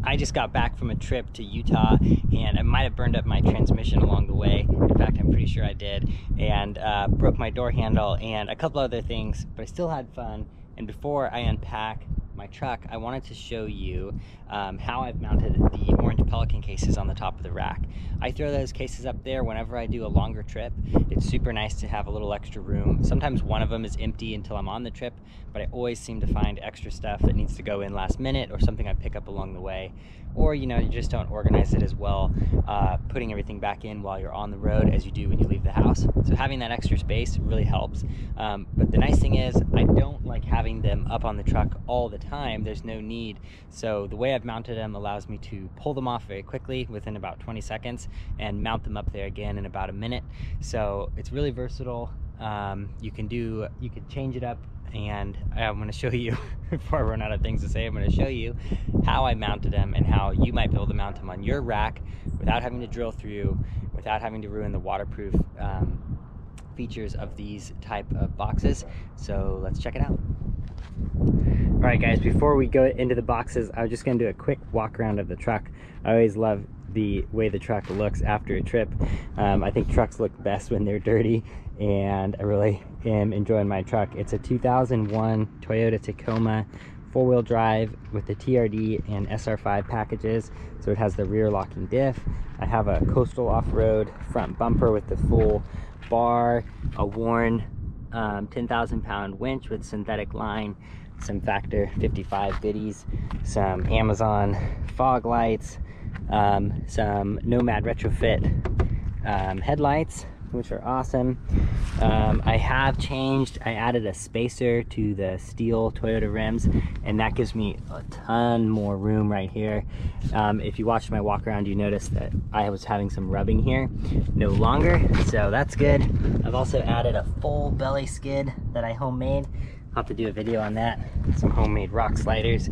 I just got back from a trip to Utah, and I might have burned up my transmission along the way. In fact, I'm pretty sure I did, and broke my door handle and a couple other things, but I still had fun. And before I unpack my truck, I wanted to show you how I've mounted the orange Pelican cases on the top of the rack. I throw those cases up there whenever I do a longer trip. It's super nice to have a little extra room. Sometimes one of them is empty until I'm on the trip, but I always seem to find extra stuff that needs to go in last minute or something I pick up along the way. Or, you know, you just don't organize it as well, putting everything back in while you're on the road as you do when you leave the house. So having that extra space really helps. But the nice thing is, I don't like having them up on the truck all the time. There's no need. So the way I've mounted them allows me to pull them off very quickly within about 20 seconds and mount them up there again in about a minute. So it's really versatile. You could change it up, and I'm going to show you, before I run out of things to say, I'm going to show you how I mounted them and how you might be able to mount them on your rack without having to drill through, without having to ruin the waterproof features of these type of boxes. So let's check it out. All right guys, before we go into the boxes, I was just going to do a quick walk around of the truck. I always love the way the truck looks after a trip. I think trucks look best when they're dirty, and I really am enjoying my truck. It's a 2001 Toyota Tacoma four-wheel drive with the TRD and SR5 packages, so it has the rear locking diff. I have a coastal off-road front bumper with the full bar, a worn 10,000 pound winch with synthetic line, some Factor 55 biddies, some Amazon fog lights, some Nomad retrofit headlights, which are awesome. I added a spacer to the steel Toyota rims, and that gives me a ton more room right here. If you watched my walk around, you noticed that I was having some rubbing here. No longer, so that's good. I've also added a full belly skid that I homemade. I'll have to do a video on that. Some homemade rock sliders,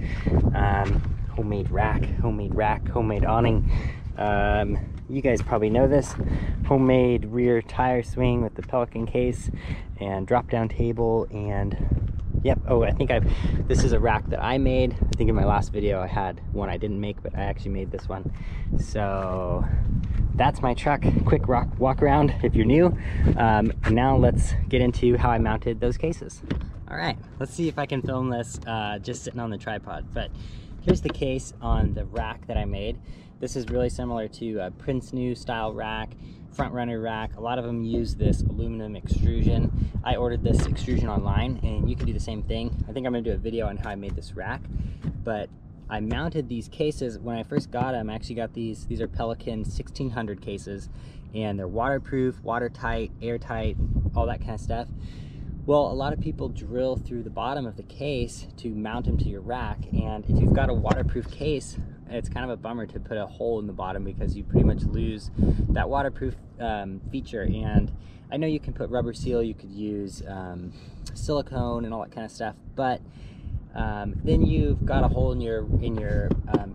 homemade rack, homemade awning. You guys probably know this. Homemade rear tire swing with the Pelican case and drop down table, and yep. Oh, this is a rack that I made. I think in my last video I had one I didn't make, but I actually made this one. So that's my truck. Quick walk around if you're new. And now let's get into how I mounted those cases. All right, let's see if I can film this just sitting on the tripod. But here's the case on the rack that I made. This is really similar to a Prince New style rack, front runner rack. A lot of them use this aluminum extrusion. I ordered this extrusion online, and you can do the same thing. I think I'm gonna do a video on how I made this rack, but I mounted these cases. When I first got them, I actually got these are Pelican 1600 cases, and they're waterproof, watertight, airtight, all that kind of stuff. Well, a lot of people drill through the bottom of the case to mount them to your rack, and if you've got a waterproof case, it's kind of a bummer to put a hole in the bottom because you pretty much lose that waterproof feature. And I know you can put rubber seal, you could use silicone and all that kind of stuff, but then you've got a hole in your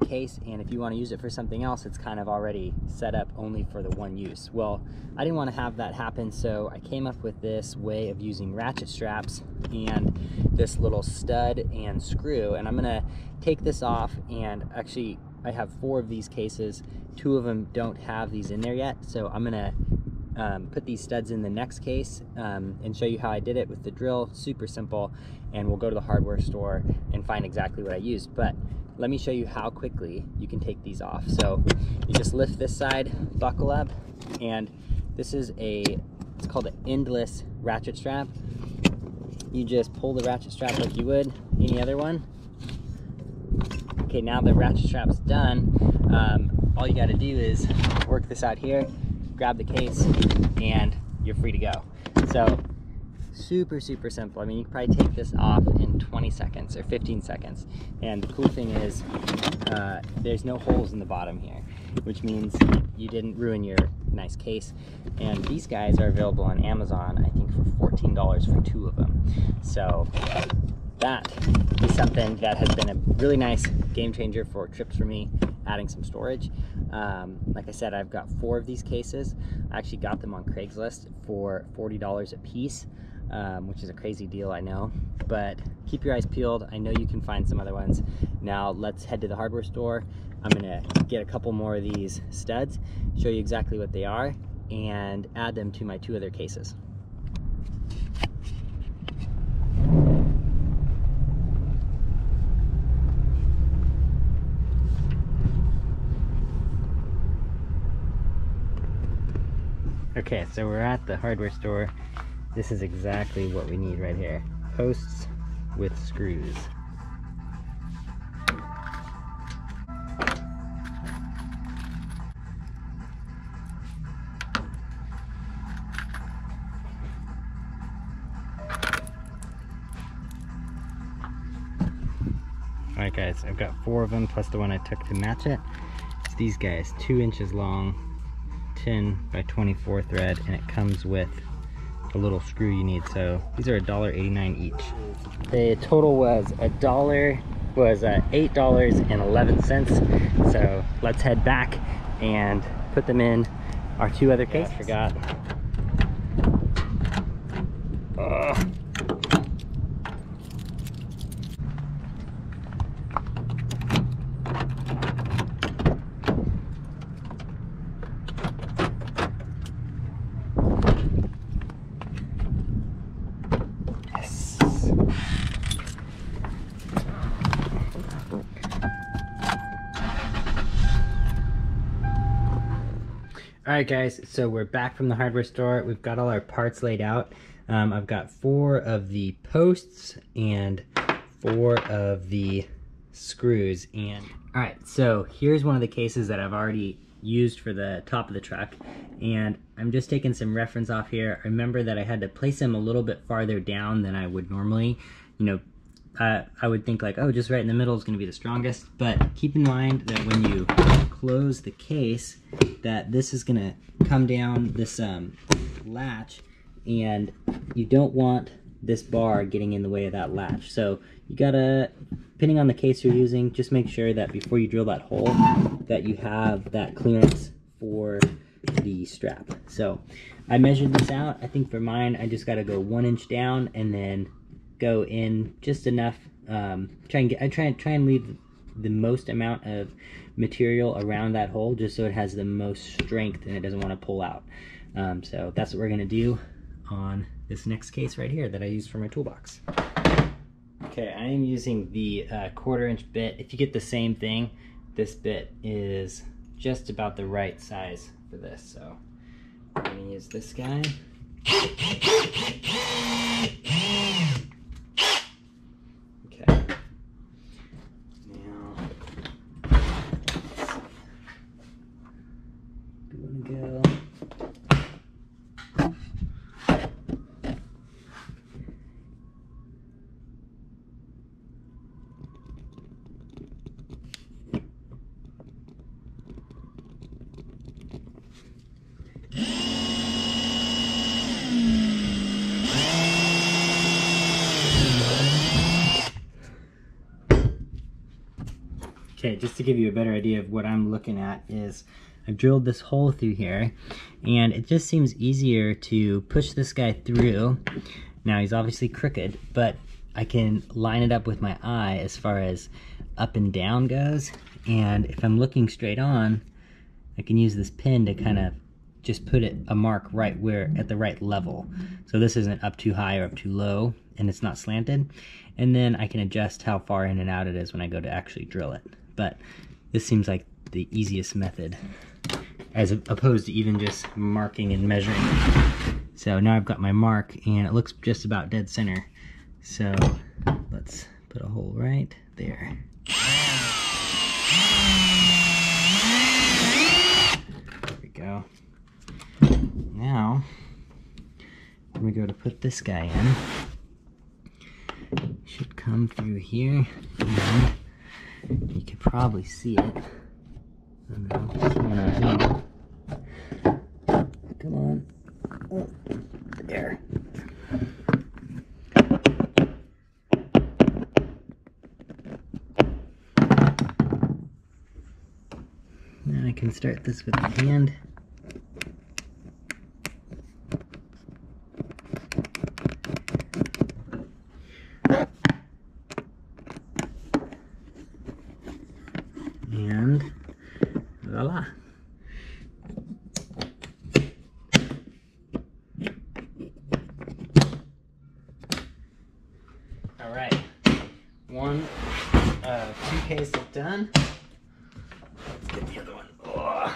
case, and if you want to use it for something else, it's kind of already set up only for the one use. Well, I didn't want to have that happen, so I came up with this way of using ratchet straps and this little stud and screw, and I'm gonna take this off. And actually I have 4 of these cases, 2 of them don't have these in there yet, so I'm gonna put these studs in the next case and show you how I did it with the drill. Super simple, and we'll go to the hardware store and find exactly what I used. But let me show you how quickly you can take these off. So you just lift this side, buckle up, and this is it's called an endless ratchet strap. You just pull the ratchet strap like you would any other one. Okay, now the ratchet strap's done. All you got to do is work this out here, grab the case, and you're free to go. So super simple. I mean, you can probably take this off in 20 seconds or 15 seconds. And the cool thing is there's no holes in the bottom here, which means you didn't ruin your nice case. And these guys are available on Amazon, I think for $14 for 2 of them. So that is something that has been a really nice game changer for trips for me, adding some storage. Like I said, I've got 4 of these cases. I actually got them on Craigslist for $40 a piece, which is a crazy deal, I know, but keep your eyes peeled. I know you can find some other ones. Now let's head to the hardware store I'm gonna get a couple more of these studs, show you exactly what they are, and add them to my 2 other cases. Okay, so we're at the hardware store. This is exactly what we need right here. Posts with screws. Alright guys, I've got 4 of them plus the one I took to match it. It's these guys, 2 inches long, 10 by 24 thread, and it comes with a little screw you need. So these are $1.89 each. The total was $8.11. So let's head back and put them in our 2 other cases. I forgot. Alright guys, so we're back from the hardware store. We've got all our parts laid out. I've got 4 of the posts and 4 of the screws. And alright, so here's one of the cases that I've already used for the top of the truck, and I'm just taking some reference off here. I remember that I had to place them a little bit farther down than I would normally. You know, I would think like, oh, just right in the middle is going to be the strongest, but keep in mind that when you close the case, that this is going to come down this latch, and you don't want this bar getting in the way of that latch. So you gotta, depending on the case you're using, just make sure that before you drill that hole that you have that clearance for the strap. So I measured this out. I think for mine I just got to go 1 inch down and then go in just enough. I try and leave the most amount of material around that hole just so it has the most strength and it doesn't want to pull out. So that's what we're gonna do on this next case right here that I used for my toolbox. Okay, I am using the 1/4 inch bit. If you get the same thing, this bit is just about the right size for this. So I'm gonna use this guy. Okay. Now, do you want to go? Okay, just to give you a better idea of what I'm looking at is I've drilled this hole through here, and it just seems easier to push this guy through. Now he's obviously crooked, but I can line it up with my eye as far as up and down goes, and if I'm looking straight on, I can use this pin to kind of just put it a mark right where at the right level. So this isn't up too high or up too low, and it's not slanted. And then I can adjust how far in and out it is when I go to actually drill it. But this seems like the easiest method as opposed to even just marking and measuring. So now I've got my mark and it looks just about dead center. So let's put a hole right there. There we go. Now, when we go to put this guy in, it should come through here, and you can probably see it. I don't know. Come on. Oh, there. Now I can start this with the hand. And voila. All right, one of 2 cases done. Let's get the other one. Oh.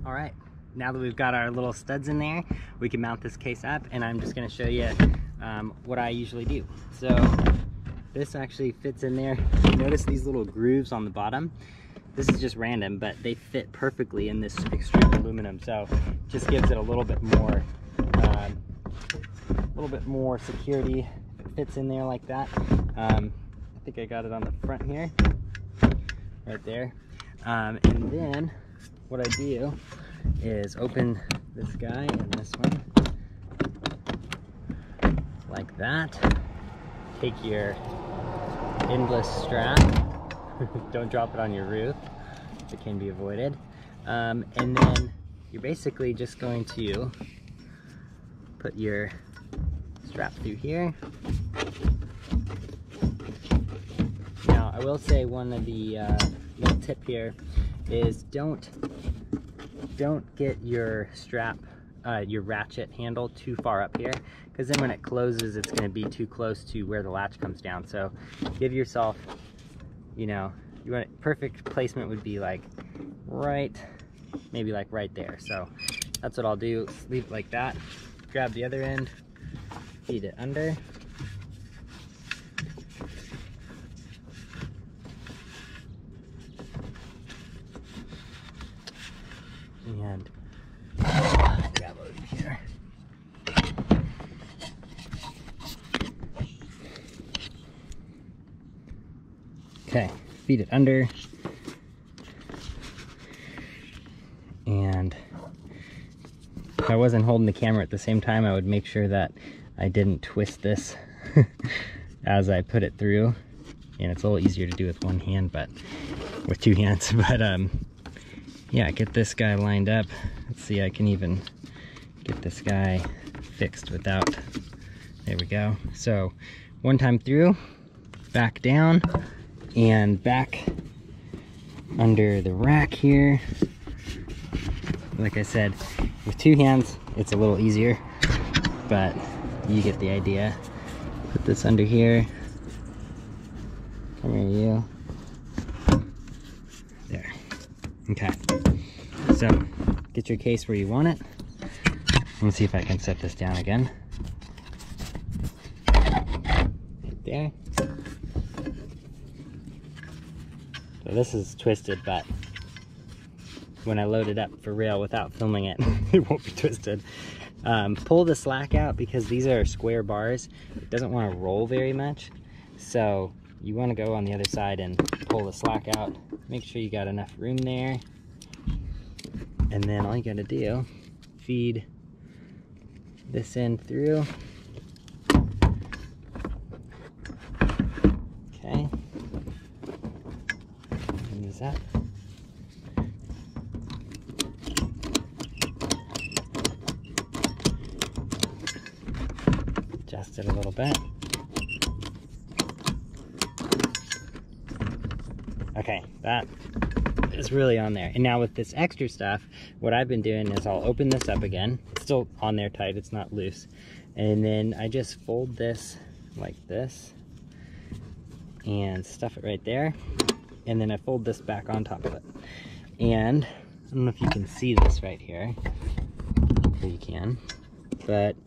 All right, now that we've got our little studs in there, we can mount this case up, and I'm just gonna show you what I usually do. So this actually fits in there. Notice these little grooves on the bottom. This is just random, but they fit perfectly in this extruded aluminum, so it just gives it a little bit more security if it fits in there like that. I think I got it on the front here, right there. And then what I do is open this guy and this one like that. Take your endless strap. Don't drop it on your roof. It can be avoided. And then you're basically just going to put your strap through here. Now I will say one of the little tip here is don't get your strap, your ratchet handle too far up here, because then when it closes it's going to be too close to where the latch comes down. So give yourself, you know, you want perfect placement would be like right, maybe like right there. So that's what I'll do. Leave it like that. Grab the other end, feed it under. And grab over here. Okay, feed it under. And if I wasn't holding the camera at the same time, I would make sure that I didn't twist this as I put it through. And it's a little easier to do with one hand, but with 2 hands. But yeah, get this guy lined up. Let's see, I can even get this guy fixed without, there we go. So 1 time through, back down, and back under the rack here. Like I said, with 2 hands, it's a little easier, but you get the idea. Put this under here. Come here, you. There. Okay. So, get your case where you want it. Let me see if I can set this down again. Right there. So this is twisted, but when I load it up for real without filming it, it won't be twisted. Pull the slack out because these are square bars. It doesn't want to roll very much. So you want to go on the other side and pull the slack out. Make sure you got enough room there. And then all you got to do, feed this end through. Okay. And is that? Adjust it a little bit. Okay, that is really on there. And now with this extra stuff, what I've been doing is I'll open this up again. It's still on there tight, it's not loose. And then I just fold this like this and stuff it right there. And then I fold this back on top of it. And I don't know if you can see this right here. Hopefully you can. But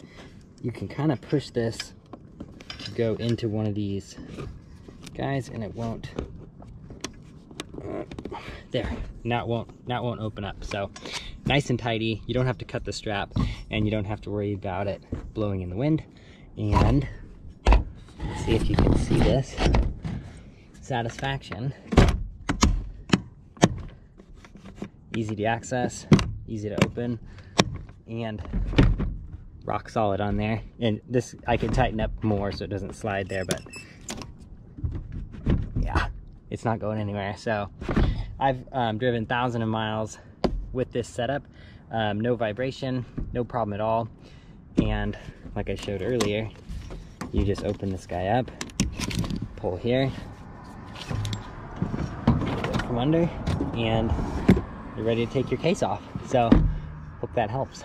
you can kind of push this to go into one of these guys and it won't There, now it won't open up. So nice and tidy. You don't have to cut the strap, and you don't have to worry about it blowing in the wind. And let's see if you can see this. Satisfaction. Easy to access, easy to open, and rock solid on there. And this, I can tighten up more so it doesn't slide there, but yeah, it's not going anywhere. So I've driven thousands of miles with this setup. No vibration, no problem at all. And like I showed earlier, you just open this guy up, pull here, get it from under, and you're ready to take your case off. So hope that helps.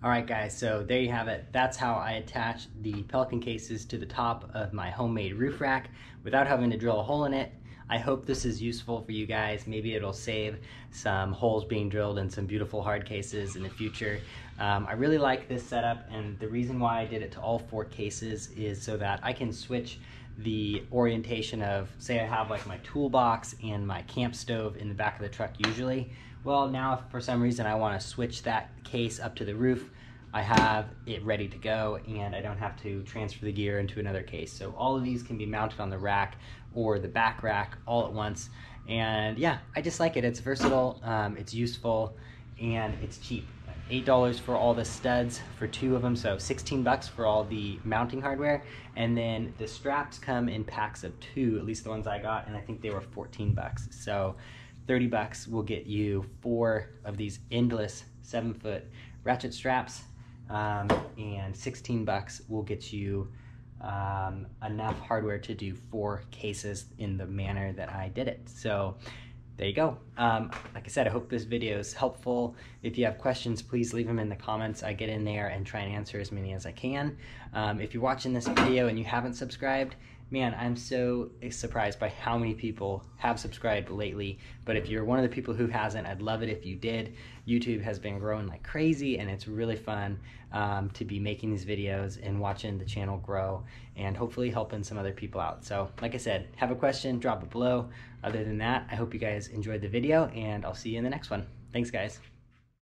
All right guys, so there you have it. That's how I attach the Pelican cases to the top of my homemade roof rack without having to drill a hole in it. I hope this is useful for you guys. Maybe it'll save some holes being drilled in some beautiful hard cases in the future. I really like this setup, and the reason why I did it to all 4 cases is so that I can switch the orientation of, say I have like my toolbox and my camp stove in the back of the truck usually. Well, now if for some reason I want to switch that case up to the roof, I have it ready to go and I don't have to transfer the gear into another case. So all of these can be mounted on the rack or the back rack all at once. And yeah, I just like it. It's versatile, it's useful, and it's cheap. $8 for all the studs for 2 of them, so 16 bucks for all the mounting hardware. And then the straps come in packs of 2, at least the ones I got, and I think they were 14 bucks. So 30 bucks will get you 4 of these endless 7-foot ratchet straps, and 16 bucks will get you enough hardware to do 4 cases in the manner that I did it. So there you go. Like I said, I hope this video is helpful. If you have questions, please leave them in the comments. I get in there and try and answer as many as I can. If you're watching this video and you haven't subscribed, man, I'm so surprised by how many people have subscribed lately. But if you're one of the people who hasn't, I'd love it if you did. YouTube has been growing like crazy, and it's really fun to be making these videos and watching the channel grow and hopefully helping some other people out. So like I said, have a question, drop it below. Other than that, I hope you guys enjoyed the video, and I'll see you in the next one. Thanks, guys.